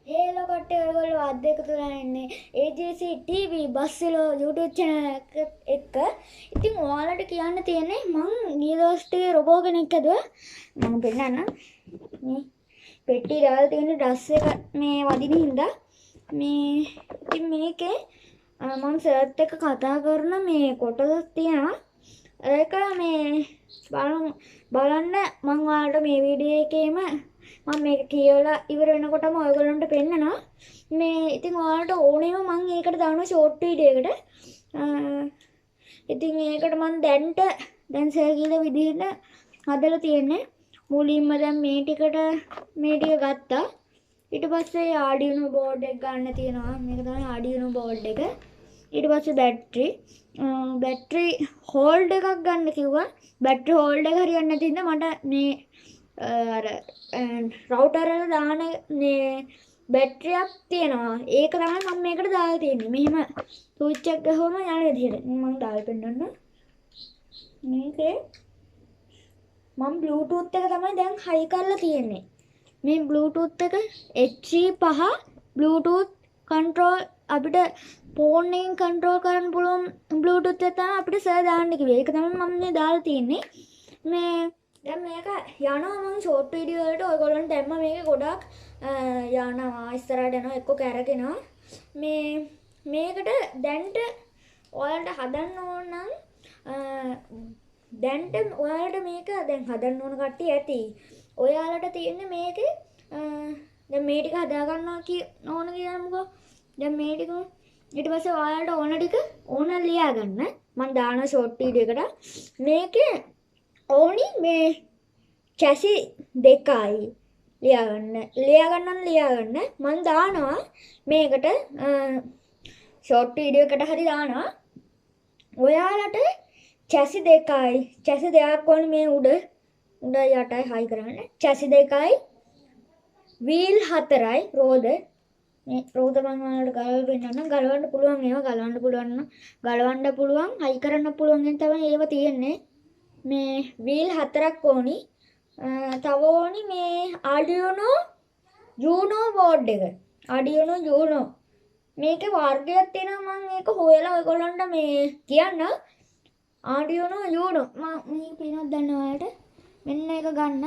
හේලෝ කට්ටිය ඔයගොල්ලෝ අද එකතු වෙලා ඉන්නේ AJC TV බස්සලෝ YouTube channel එක. ඉතින් ඔයාලට කියන්න තියෙන්නේ මං ගිය දවස් ටිකේ රොබෝ කෙනෙක් ඇදුවා. මම පෙන්නන්න. මේ පෙට්ටිය දාලා තියෙන ඩ්‍රස් එක මේ වදින හින්දා මේ ඉතින් මේකේ මං සර්ට් එක කතා කරන මේ කොටසක් තියෙනවා. ඒක මේ බලන්න මං ඔයාලට මේ වීඩියෝ එකේම මම මේක කියලා ඉවර වෙනකොටම ඔයගොල්ලන්ට පෙන්නනවා. මේ ඉතින් ඔයාලට ඕනෙම මම ඒකට දානවා ෂෝට් වීඩියෝ එකට. ඉතින් ඒකට මම දැන් සර් කියලා විදිහට හදලා තියෙන්නේ. මුලින්ම දැන් මේ ටික ගත්තා. ඊට පස්සේ ආඩියනෝ බෝඩ් එක ගන්න තියෙනවා. මේක තමයි ආඩියනෝ බෝඩ් එක. ඊට පස්සේ බැටරි හෝල්ඩ් එකක් ගන්න කිව්වා. බැටරි හෝල්ඩ් එක හරියන්නේ නැති හින්දා මට මේ අර රවුටර් එක දාන මේ බැටරියක් තියෙනවා. ඒක තමයි මම මේකට දාලා තියෙන්නේ. මෙහෙම ස්විච් එක ගහුවම යන විදිහට. මම දාලා පෙන්නන්න. මේකේ මම බ්ලූටූත් එක තමයි දැන් හයි කරලා තියෙන්නේ. මේ බ්ලූටූත් එක HC5 බ්ලූටූත් කන්ට්‍රෝල් අපිට ෆෝන් එකෙන් කන්ට්‍රෝල් කරන්න පුළුවන් බ්ලූටූත් එක තමයි අපිට සර් දාන්න කිව්වේ. ඒක තමයි මම මේ දාලා තියෙන්නේ. මේ දැන් මේක යනවා මම ෂෝට් වීඩියෝ වලට ඔයගොල්ලන්ට දැම්ම මේක ගොඩක් යනවා ඉස්සරහට යනවා එක්ක කැරගෙනවා. මේකට දැන්ට ඔයාලට හදන්න ඕන නම් දැන්ට ඔයාලට මේක දැන් හදන්න ඕන කට්ටිය ඇති. ඔයාලට තියෙන්නේ මේකේ දැන් මේ ටික හදා ගන්නවා ඕන කියමුකෝ. දැන් මේ ටික ඊට පස්සේ ඔයාලට ඕන ටික ඕන ලියා ගන්න. මම දාන ෂෝට් වීඩියෝ එකට මේකේ ඕනි මේ චැසි දෙකයි ලියාගන්න මම දානවා මේකට ෂෝට් වීඩියෝ එකට හරි දානවා. ඔයාලට චැසි දෙකක් ඕනි මේ උඩ යටයි හයි කරන්න. චැසි දෙකයි වීල් 4යි රෝද මේ රෝද මම ඔයාලට ගලවන්න පුළුවන් ඒවා ගලවන්න පුළුවන් හයි කරන්න පුළුවන් යෙන් තමයි ඒව තියෙන්නේ. මේ වීල් 4ක් ඕනි. තව ඕනි මේ ආඩියනෝ යූනෝ බෝඩ් එක. ආඩියනෝ යූනෝ. මේකේ වර්ගයක් තියෙනවා මම ඒක හොයලා ඔයගොල්ලන්ට මේ කියන්න. ආඩියනෝ යූනෝ මම මේ පිනක් දන්න ඔයාලට. මෙන්න එක ගන්න.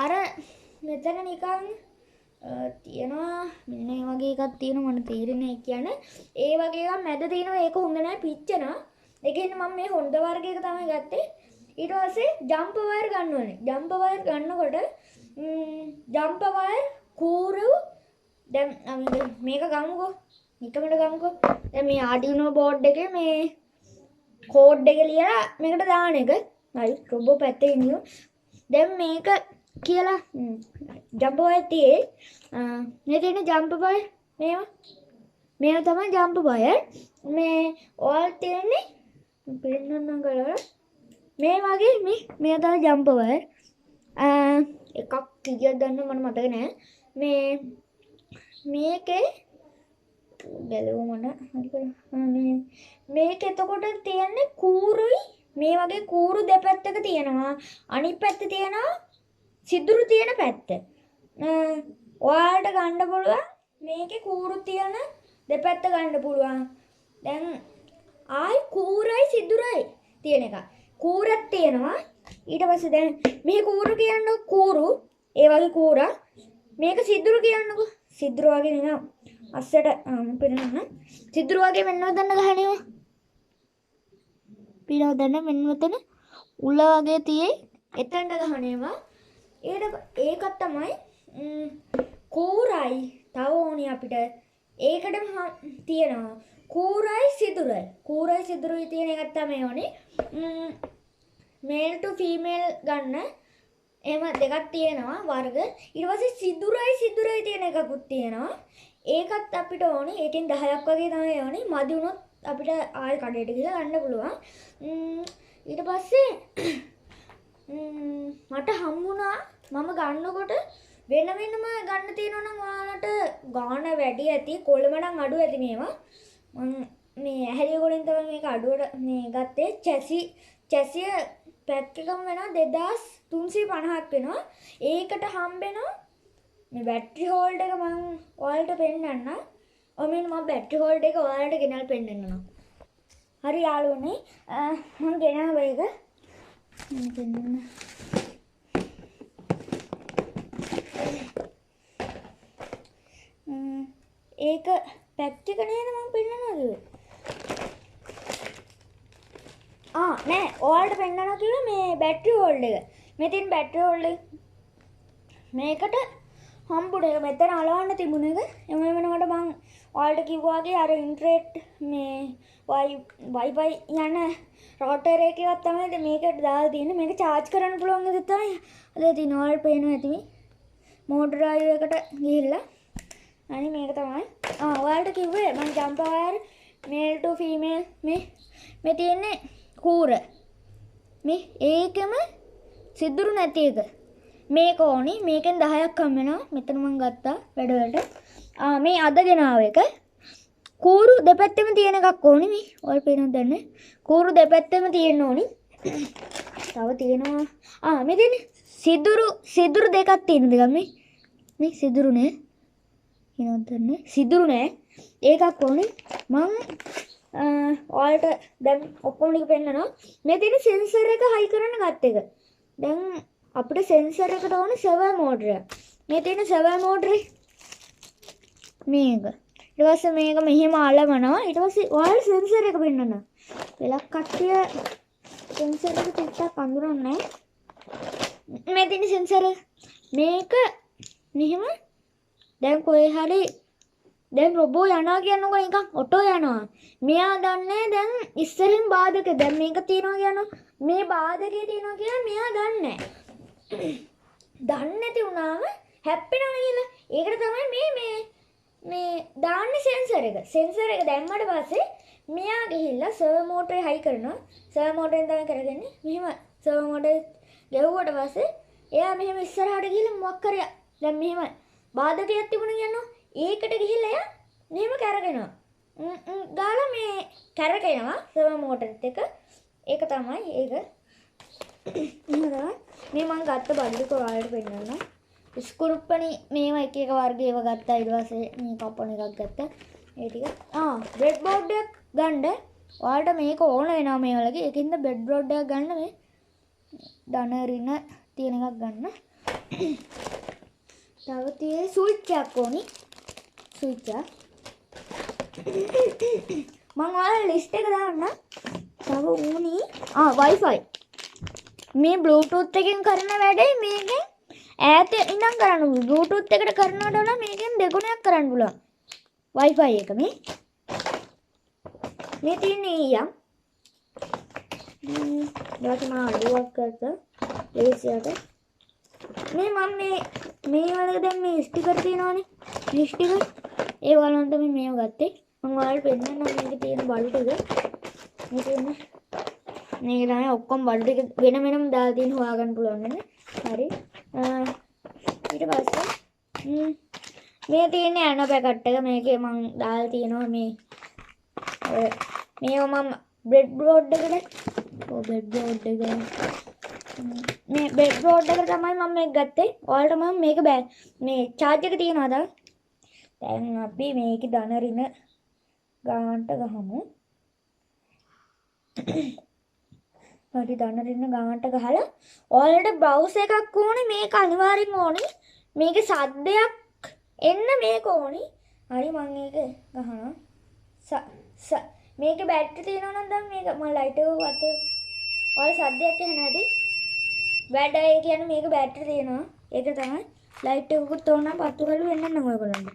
අර මෙතන නිකන් තියෙනවා මෙන්න මේ වගේ එකක් තියෙනවා මට තේරෙන්නේ කියන්නේ. ඒ වගේ එකක් මැද තියෙනවා ඒක හොඳ නැහැ පිච්චෙනවා. ඒකෙන් මම මේ හොඳ වර්ගයක තමයි ගත්තේ. ඊට පස්සේ ජම්ප් වයර් ගන්න ඕනේ. ජම්ප් වයර් ගන්නකොට ජම්ප් වයර් කූරු දැන් මේක ගමුකෝ. නිකමඩ ගමුකෝ. දැන් මේ ආඩිනෝ බෝඩ් එකේ මේ කෝඩ් එක ලියලා මේකට දාන එක. හරි රොබෝ පැත්තේ ඉන්නියෝ. දැන් මේක කියලා ජම්ප් වයර් තියේ. මේ තියෙන ජම්ප් වයර් මේවා තමයි ජම්ප් වයර්. මේ ඔයාලා තියෙන්නේ පෙන්නන්න ගලවලා මේ වගේ මේ තමයි ජම්ප් වයර්. එකක් කීයක් ගන්න මට මතක නෑ. මේකේ බැලුවම මේක එතකොට තියෙන්නේ කූරුයි මේ වගේ කූරු දෙපැත්තක තියෙනවා. අනිත් පැත්තේ තියෙනවා සිදුරු තියෙන පැත්ත. ඔයාලට ගන්න පුළුවන් මේකේ කූරු තියෙන දෙපැත්ත ගන්න පුළුවන්. දැන් ආයි කූරයි සිදුරයි තියෙන එක. කූරක් තියෙනවා. ඊට පස්සේ දැන් මේ කූරු කියන්නේ කූරු ඒ වගේ කූරා. මේක සිදුරු කියන්නකෝ. සිදුරු වගේ නෙවෙයි. අස්සට පෙන්නන්න. සිදුරු වගේ මෙන්න මෙතන ගහනවා. පිරවදන්න මෙන්න මෙතන උල වගේ තියෙයි. එතනට ගහනවා. ඒක තමයි කූරයි. තව ඕනි අපිට ඒකටම තියෙනවා. කූරයි සිදුරුයි තියෙන එකක් තමයි ඕනේ. මේල් ටු ෆීමේල් ගන්න. එහෙම දෙකක් තියෙනවා වර්ග. ඊට පස්සේ සිදුරුයි තියෙන එකකුත් තියෙනවා. ඒකත් අපිට ඕනේ. ඒකෙන් 10ක් වගේ තමයි ඕනේ. මදි වුණොත් අපිට ආයෙ කඩේට ගිහලා ගන්න පුළුවන්. ඊට පස්සේ මට හම්බුණා මම ගන්නකොට වෙනම ගන්න තියෙනවා නම් ඔයාලට ගාණ වැඩි ඇති. කොළම නම් අඩු ඇති මේවා. මම මේ ඇහැලිය ගොඩෙන් තමයි මේක අඩුවට මේ ගත්තේ. චැසිය පැක් එකම වෙනවා 2350ක් වෙනවා. ඒකට හම්බෙනවා මේ බැටරි හෝල්ඩ් එක මම ඔයාලට පෙන්නන්න. ඔමින් මම බැටරි හෝල්ඩ් එක ඔයාලට ගෙනල්ලා පෙන්නන්නම්. හරි යාළුවනේ මම ගෙනාව එක. මම පෙන්නන්න. ඒක පැක් එක නේද මම පෙන්නනවා කිව්වේ. නෑ ඔයාලට පෙන්නනවා කිව්වේ මේ බැටරි හෝල්ඩ් එක. මෙතන බැටරි හෝල්ඩ් එක මේකට හම්බුනේ මෙතන අලවන්න තිබුණ එක. එම වෙනකොට මම ඔයාලට කිව්වාගේ අර ඉන්ටර්නෙට් මේ Wi-Fi යන රවුටර් එකක් තමයි මේකට දාලා තියෙන්නේ. මේක charge කරන්න පුළුවන් එක තමයි අද තියෙන ඔයාලට පේනවා ඇති මේ මෝටර් ඩ්‍රයිව් එකට ගිහිල්ලා. අනේ මේක තමයි. ඔයාලට කිව්වේ මම jumper wire male to female මේ තියෙන්නේ කූර. මේ ඒකම සිදුරු නැති එක. මේක ඕනි. මේකෙන් 10ක් හම් වෙනවා. මෙතන මම ගත්තා වැඩවලට. මේ අද ගෙනාව එක. කූරු දෙපැත්තෙම තියෙන එකක් ඕනි මේ. ඔයාලා පේනවද දන්නේ? කූරු දෙපැත්තෙම තියෙන්න ඕනි. තව තියෙනවා මෙතන සිදුරු දෙකක් තියෙනවා මේ සිදුරු නේ. කියනවද දන්නේ? සිදුරු නෑ. ඒකක් ඕනි. මම ඔයාලට දැන් ඔක්කොම ටික පෙන්නනවා. මේ තියෙන සෙන්සර් එක හයි කරන්න ගත්ත එක. දැන් අපිට සෙන්සර් එකට ඕනේ සර්වර් මෝඩර් එක. මේ තියෙන සර්වර් මෝඩර් මේක. ඊට පස්සේ මේක මෙහෙම අලවනවා. ඊට පස්සේ ඔයාලට සෙන්සර් එක පෙන්නනවා. වෙලක් කට්ටිය සෙන්සර් එක ටිකක් අඳුරන්නේ නැහැ. මේ තියෙන සෙන්සර් මේක මෙහෙම දැන් කොහේ හරි දැන් රොබෝ යනවා කියනකො නිකන් ඔටෝ යනවා. මෙයා දන්නේ දැන් ඉස්සරින් බාධක දැන් මේක තියනවා කියනවා. මේ බාධකේ තියනවා කියලා මෙයා දන්නේ නැහැ. දන්නේ නැති වුණාම හැප්පෙනවා කියලා. ඒකට තමයි මේ දාන්නේ සෙන්සර් එක. සෙන්සර් එක දැම්මට පස්සේ මෙයා ගිහිල්ලා සර්වර් මෝටරේ හයි කරනවා. සර්වර් මෝටරෙන් තමයි කරගන්නේ. මෙහෙම සර්වර් මෝටරේ ගෙවුවට පස්සේ එයා මෙහෙම ඉස්සරහට ගිහිල්ලා මොකක් කරේ දැන් මෙහෙම බාධකයක් තිබුණා කියනවා. ඒකට ගිහිල්ලා එයා මෙහෙම කරගෙනවා. ගාලා මේ කරගෙනවා සර්වර් මෝටරෙත් එක. ඒක තමයි ඒක. මේ මම ගත්ත බඩුක ඔයාලට පෙන්නන්න. ස්ක්‍රූප්පනි මේවා එක එක වර්ග ඒවා ගත්තා. ඊට පස්සේ මේ කපන එකක් ගත්තා. ඒ ටික බ්‍රෙඩ් බෝඩ් එකක් ගන්න. ඔයාලට මේක ඕන වෙනවා මේ වලගේ. ඒකින්ද බ්‍රෙඩ් බෝඩ් එකක් ගන්න මේ ධනරින තියෙන එකක් ගන්න. තව තියෙන්නේ ස්විච් එකක් ඕනි. ස්විච් එක. මම ඔයාලට ලිස්ට් එක දාන්න. තව ඕනි Wi-Fi. මේ Bluetooth එකෙන් කරන වැඩේ මේකෙන් ඈත ඉඳන් කරන්න පුළුවන්. Bluetooth එකට කරනවට වඩා මේකෙන් දෙගුණයක් කරන්න පුළුවන්. Wi-Fi එක මේ තියෙන්නේ ඊයම්. ඊට මම අඩුවක් කරලා ලේසියට මේ මම මේ වල දැන් මේ ස්ටිකර් තියෙනවානේ. මේ ස්ටිකර් ඒ වලන්ට මේව ගත්තේ. මම ඔයාලට පෙන්නන්නම් මේකේ තියෙන බඩු ටික. මේ තියෙන්නේ මේක තමයි ඔක්කොම බඩු ටික වෙන වෙනම දාලා තියෙන හොයාගන්න පුළුවන් නේ. හරි. ඊට පස්සේ මේ තියෙන ඇනෝ පැකට් එක මේකේ මම දාලා තියෙනවා මේව මම බ්‍රෙඩ් බෝඩ් එකට බ්‍රෙඩ් බෝඩ් එක මේ බ්‍රෙඩ් බෝඩ් එකට තමයි මම මේක ගත්තේ. ඔයාලට මම මේක මේ charge එක තියනවාද? දැන් අපි මේකේ ධනරින ගානට ගහමු. හරි ධනරින ගානට ගහලා ඔයාලට බ්‍රවුස් එකක් ඕනේ. මේක අනිවාර්යෙන් ඕනේ. මේකේ සද්දයක් එන්න මේක ඕනේ. හරි මම ඒක ගහනවා. මේකේ බැටරි තියෙනවා නම් දැන් මේක මම ලයිට් එක වත ඔයාලා සද්දයක් ඇහෙන හැටි වැඩ ඒ කියන්නේ මේක බැටරි තියෙනවා. ඒක තමයි ලයිට් එකකුත් ඕන නම් පත්තු කරලා වෙන්නන්න ඔයගොල්ලන්ට.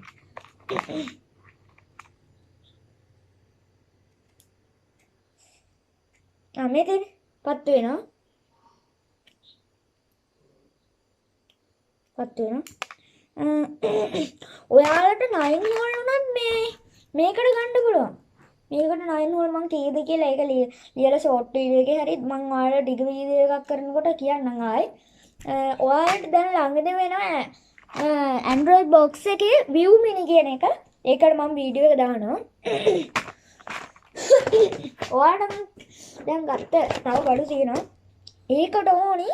මේකේ පත්තු වෙනවා. පත්තු වෙනවා. ඔයාලට 9 වෝල් උනත් මේකට ගන්න පුළුවන්. මේකට 9 වෝල් මම කීයද කියලා ඒක ලියලා ෂෝට් වීඩියෝ එකේ හරි මම ඔයාලට ඩිග වීඩියෝ එකක් කරනකොට කියන්නම් ආයේ. ඔයාලට දැන් ළඟදී වෙනවා Android box එකේ view mini කියන එක. ඒකට මම වීඩියෝ එක දානවා. ඔයාලට දැන් ගත්ත තව බඩු තියෙනවා. ඒකට ඕනි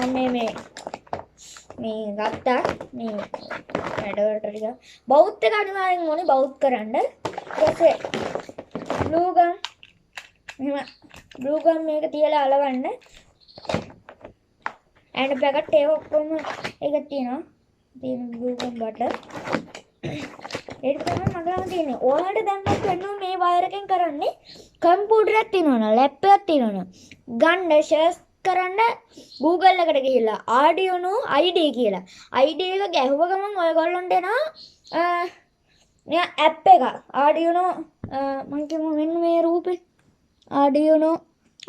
මම මේ මේ ගත්තා මේ වැඩවලට ටික බවුත් එක අනිවාර්යෙන් ඕනේ බවුත් කරන්න. ඊට පස්සේ බ්ලූ ගම් මෙහෙම බ්ලූ ගම් මේක තියලා අලවන්න. ඇන්ඩ් පැකට් ඒක ඔක්කොම ඒක තියෙනවා. තියෙන බ්ලූ ගම් බටර්. ඒක තමයි මගලම තියෙන්නේ. ඔයාලට දැන් මම කියනවා මේ වයර් එකෙන් කරන්නේ කම්පියුටරයක් තියෙනවනේ ලැප් එකක් තියෙනවනේ. ගන්න ෂෙයාර් කරන්න Google එකට ගිහිල්ලා Arduino IDE කියලා. IDE එක ගැහුව ගමන් ඔයගොල්ලන්ට එනවා නිකන් ඇප් එකක්. Arduino මම කියමු මෙන්න මේ රූපේ Arduino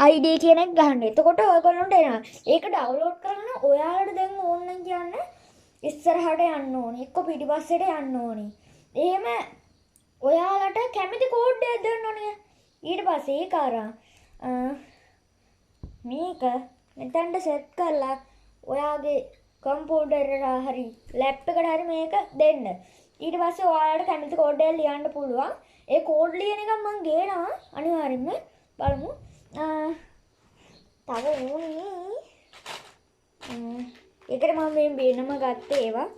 IDE කියන එක ගහන්න. එතකොට ඔයගොල්ලන්ට එනවා. ඒක ඩවුන්ලෝඩ් කරන්න ඔයාලට දැන් ඕන නම් කියන්න ඉස්සරහට යන්න ඕනේ. එක්ක පිටිපස්සට යන්න ඕනේ. එහෙම ඔයාලට කැමති කෝඩ් එකක් දෙන්න ඕනේ. ඊට පස්සේ ඒක අරන් මේක මෙතනට සෙට් කරලා ඔයාගේ කම්පියුටර් එක හරි ලැප් එකට හරි මේක දෙන්න. ඊට පස්සේ ඔයාලට කැමති කෝඩ් එක ලියන්න පුළුවන්. ඒ කෝඩ් ලියන එක මම ගේනවා අනිවාර්යෙන්ම. බලමු. තව ඕනේ. ඒකට මම මේ වෙනම ගත්තේ ඒවා.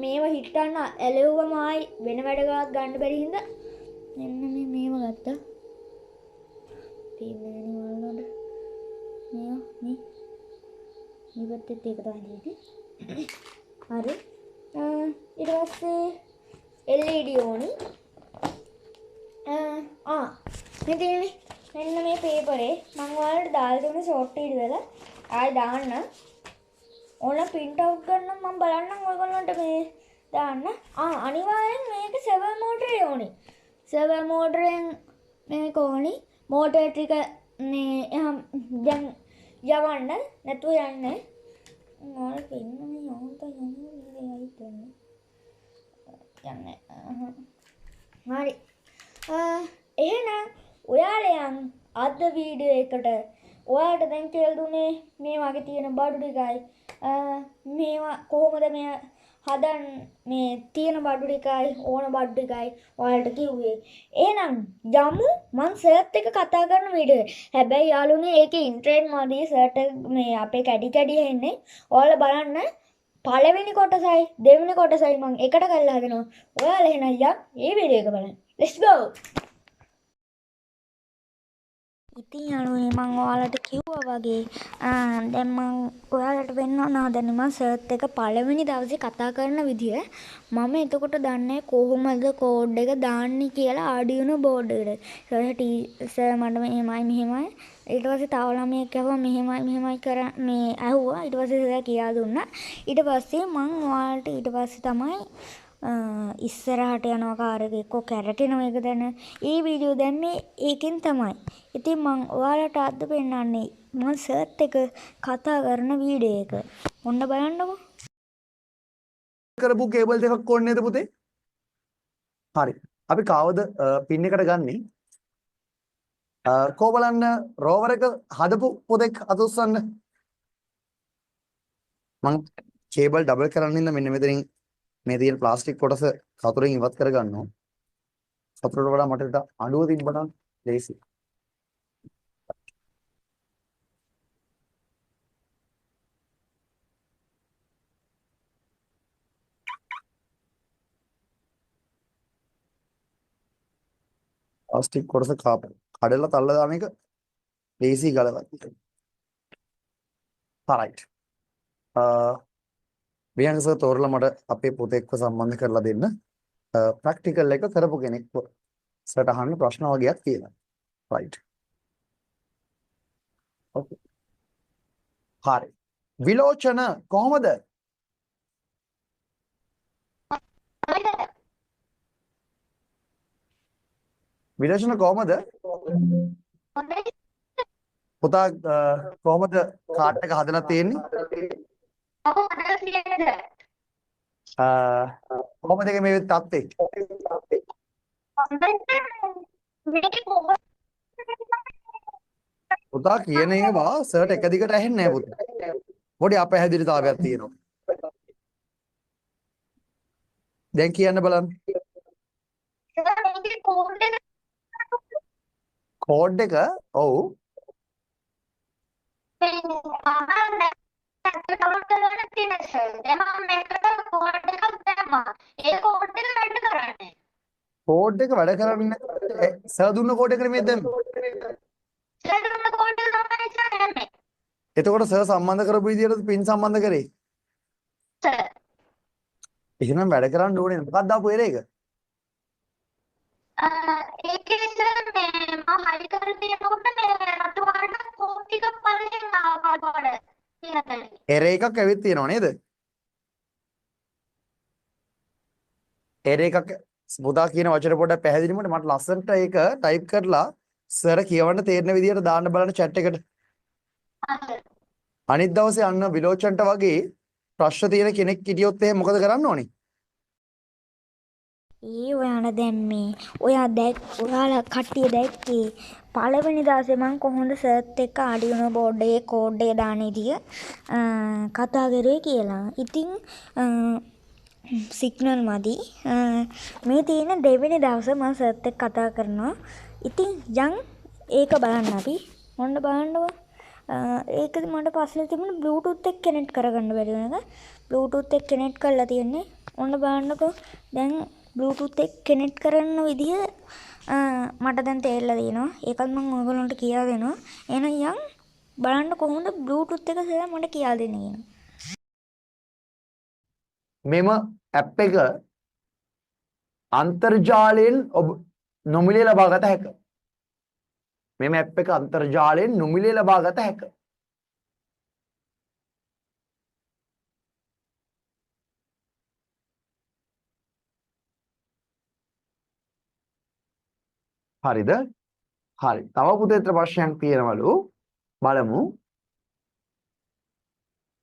මේව හිටන්න ඇලෙව්වම ආයි වෙන වැඩ ගාක් ගන්න බැරි හින්දා මෙන්න මේව ගත්තා. තියෙන්නේ නේ වලට. මේ ඉවත්තේ ඒක තමයි තියෙන්නේ. හරි. ඊට පස්සේ LED ඕනි. මේ තියෙන්නේ මෙන්න මේ පේපරේ මම ඔයාලට දාලා දුන්න ෂෝට් වීඩියෝ වල ආයි දාන්න. ඕන print out කරන්න මම බලන්නම් ඔයගොල්ලන්ට මේ දාන්න. අනිවාර්යෙන් මේක සර්වර් මෝටරේ ඕනි. සර්වර් මෝටරෙන් මේක ඕනි. මෝටර් ටික මේ දැන් යවන්න නැතුව යන්නේ. මොකද පින්නේ යොන්ත යන්නේ. හරි. එහෙනම් ඔයාලයන් අද වීඩියෝ එකට ඔයාලට දැන් කියලා දුන්නේ මේ වගේ තියෙන බඩු ටිකයි මේවා කොහොමද මේ හදන් මේ තියෙන බඩු ටිකයි ඕන බඩු ටිකයි ඔයාලට කිව්වේ. එහෙනම් යමු මං සර්ට් එක කතා කරන වීඩියෝ. හැබැයි යාළුවනේ ඒකේ ඉන්ට්‍රෙන් මදි සර්ට් මේ අපේ කැඩි කැඩි එන්නේ. ඔයාලා බලන්න පළවෙනි කොටසයි දෙවෙනි කොටසයි මං එකට කරලා හදනවා. ඔයාලා එහෙනම් මේ වීඩියෝ එක බලන්න. Let's go. ඉතින් යාළුවනේ මම ඔයාලට කිව්වා වගේ දැන් මම ඔයාලට වෙන්නවන හදන්නේ මම සර්ච් එක පළවෙනි දවසේ කතා කරන විදිය මම එතකොට දන්නේ කොහොමද කෝඩ් එක දාන්නේ කියලා Arduino බෝඩ් එකට. සර් මට මෙහෙමයි ඊට පස්සේ තව ළමයෙක් ඇහුවා මෙහෙමයි කර මේ ඇහුවා ඊට පස්සේ සර් කියා දුන්නා. ඊට පස්සේ මම ඔයාලට ඊට පස්සේ තමයි ඉස්සරහට යනවා කාර් එක එක්ක කැරකෙනවා එක දැන ඒ වීඩියෝ දැම්මේ ඒකෙන් තමයි. ඉතින් මම ඔයාලට අද පෙන්නන්නේ මම සර්ච් එක කතා කරන වීඩියෝ එක. ඔන්න බලන්නකෝ. කරපු කේබල් දෙකක් ඕනේ නේද පුතේ? හරි. අපි කවද පින් එකට ගන්නෙ? කෝ බලන්න රෝවර් එක හදපු පොතෙක් අත උස්සන්න. මම කේබල් ඩබල් කරන්න ඉන්න මෙන්න මෙතනින් මේ තියෙන ප්ලාස්ටික් කොටස සතුරෙන් ඉවත් කර ගන්නවා. සතුරට වඩා මට අඬුව තිබ්බනම් ලේසි. ප්ලාස්ටික් කොටස කඩලා තල්ලා දාන එක ලේසි ගලවත්. right. විහංගස තෝරලා මට අපේ පොතේක්ව සම්බන්ධ කරලා දෙන්න. ප්‍රැක්ටිකල් එක කරපු කෙනෙක් සට අහන්න ප්‍රශ්න වගේක් තියෙනවා. right. okay. හරි. විලෝචන කොහොමද? විලෝචන කොහොමද? පුතා කොහොමද කාට් එක හදලා තියෙන්නේ? කොහොමද මේ තත්ත්වේ? පුතා කියන ඒවා සර්ට් එක දිගට ඇහෙන්නේ නැහැ පුතා. පොඩි අපහැදිලිතාවයක් තියෙනවා. දැන් කියන්න බලන්න. කෝඩ් එක ඔව් කරගෙන තියෙන සර්. දැන් මම මේකට කෝඩ් එකක් දැම්මා. ඒ කෝඩ් එක වැඩ කරන්නේ. කෝඩ් එක වැඩ කරන්නේ සර් දුන්න කෝඩ් එකනේ මේ දැම්මේ. සර් දුන්න කෝඩ් එක තමයි සර් දැම්මේ. එතකොට සර් සම්බන්ධ කරපු විදිහට පින් සම්බන්ධ කරේ. සර්. එහෙනම් වැඩ කරන්න ඕනේ මොකක්ද ආපු එරේ එක? ඒකේ සර් මේ මම හරි කරලා තියෙනකොට මේ රතු වර්ණ කෝඩ් ටික පල්ලෙන් ආවා වල තියෙනවා. එරේ එකක් ඇවිත් තියෙනව නේද? එරේ එකක් පුතා කියන වචන පොඩ්ඩක් පැහැදිලිවම මට ලස්සනට ඒක ටයිප් කරලා සර් කියවන්න තේරෙන විදිහට දාන්න බලන්න chat එකට. අනිත් දවසේ අන්න විලෝචන්ට වගේ ප්‍රශ්න තියෙන කෙනෙක් හිටියොත් එහෙනම් මොකද කරන්න ඕනේ? ඔයාලා දැන් මේ ඔයාලා කට්ටිය දැක්කේ පළවෙනි දවසේ මම කොහොමද සර්ච් එක ආඩියෝ බෝඩ් එකේ කෝඩ් එක දාන විදිය කතා කරේ කියලා. ඉතින් සිග්නල් මදි. මේ තියෙන දෙවෙනි දවසේ මම සර්ච් එක කතා කරනවා. ඉතින් යන් ඒක බලන්න අපි. මොන්න බලන්නකො. ඒකද මට පස්සේ තිබුණ බ්ලූටූත් එක කනෙක්ට් කරගන්න බැරි වෙන එක. බ්ලූටූත් එක කනෙක්ට් කරලා තියෙන්නේ. ඔන්න බලන්නකො. දැන් බ්ලූටූත් එක කනෙක්ට් කරන්න විදිහ මට දැන් තේරලා තියෙනවා. ඒකත් මම ඔයගොල්ලන්ට කියා දෙනවා. එහෙනම් යන් බලන්න කොහොමද බ්ලූටූත් එක කියලා මට කියා දෙන්න කියනවා. මෙම ඇප් එක අන්තර්ජාලයෙන් ඔබ නොමිලේ ලබා ගත හැක. මෙම ඇප් එක අන්තර්ජාලයෙන් නොමිලේ ලබා ගත හැක. හරිද? හරි. තව පුතේට ප්‍රශ්නයක් තියෙනවලු. බලමු.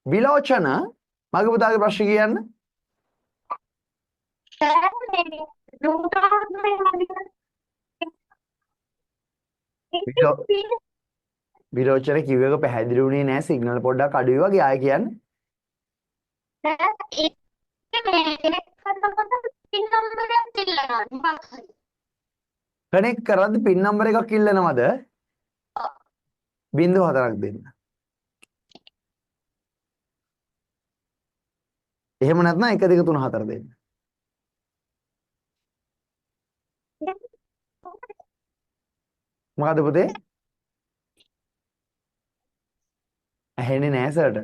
විලෝචන මගේ පුතාගේ ප්‍රශ්න කියන්න. විලෝචන කිව්ව එක පැහැදිලි වුණේ නැහැ සිග්නල් පොඩ්ඩක් අඩුයි වගේ ආයෙ කියන්න. කනෙක්ට් කරද්දි පින් නම්බර් එකක් ඉල්ලනවද? 04ක් දෙන්න. එහෙම නැත්නම් 1 2 3 4 දෙන්න. මොකද පුතේ? ඇහෙන්නේ නැහැ සර්ට.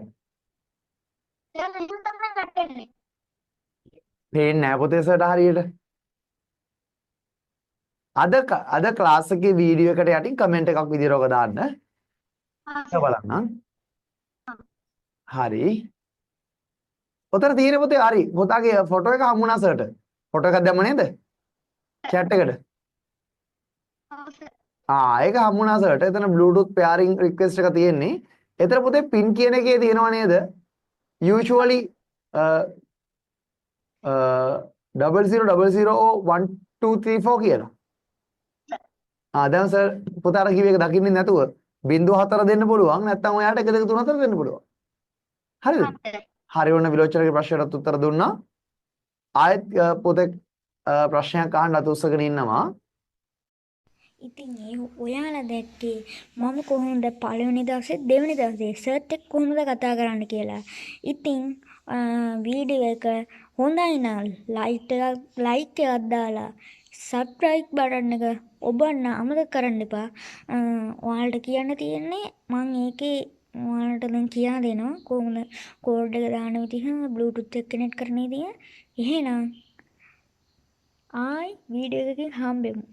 පේන්නේ නැහැ පුතේ සර්ට හරියට. අද ක්ලාස් එකේ වීඩියෝ එකට යටින් කමෙන්ට් එකක් විදියට ඔක දාන්න. බලන්න. හරි. ඔතන තියෙන පුතේ හරි. පුතාගේ ෆොටෝ එක හම්බුණා සර්ට. ෆොටෝ එකක් දැම්ම නේද? chat එකට. ඒක හම්බුණා සර්ට. එතන Bluetooth pairing request එක තියෙන්නේ. එතන පුතේ pin කියන එකේ තියෙනව නේද? usually 0000 කියලා. දැන් සර් පුතාට කිව්ව එක දකින්නේ නැතුව 04 දෙන්න පුළුවන් නැත්නම් ඔයාට 1 2 3 4 දෙන්න පුළුවන්. හරිද? හරි වුණ විලෝචනගේ ප්‍රශ්නයට උත්තර දුන්නා. ආයෙත් පොතේ ප්‍රශ්නයක් අහන්න අත උස්සගෙන ඉන්නවා. ඉතින් ඔයාලා දැක්කේ මම කොහොමද පළවෙනි දවසේ දෙවෙනි දවසේ සර්ච් එක කොහොමද කතා කරන්න කියලා. ඉතින් වීඩියෝ එක හොඳයි නම් ලයික් එකක් දාලා සබ්ස්ක්‍රයිබ් බටන් එක ඔබන්න අමතක කරන්න එපා. ඔයාලට කියන්න තියෙන්නේ මම ඒකේ ඔයාලට දැන් කියා දෙනවා කොහොමද කෝඩ් එක දාන විදිහ බ්ලූටූත් එක කනෙක්ට් කරන විදිහ. එහෙනම් ආයි වීඩියෝ එකකින් හම්බෙමු.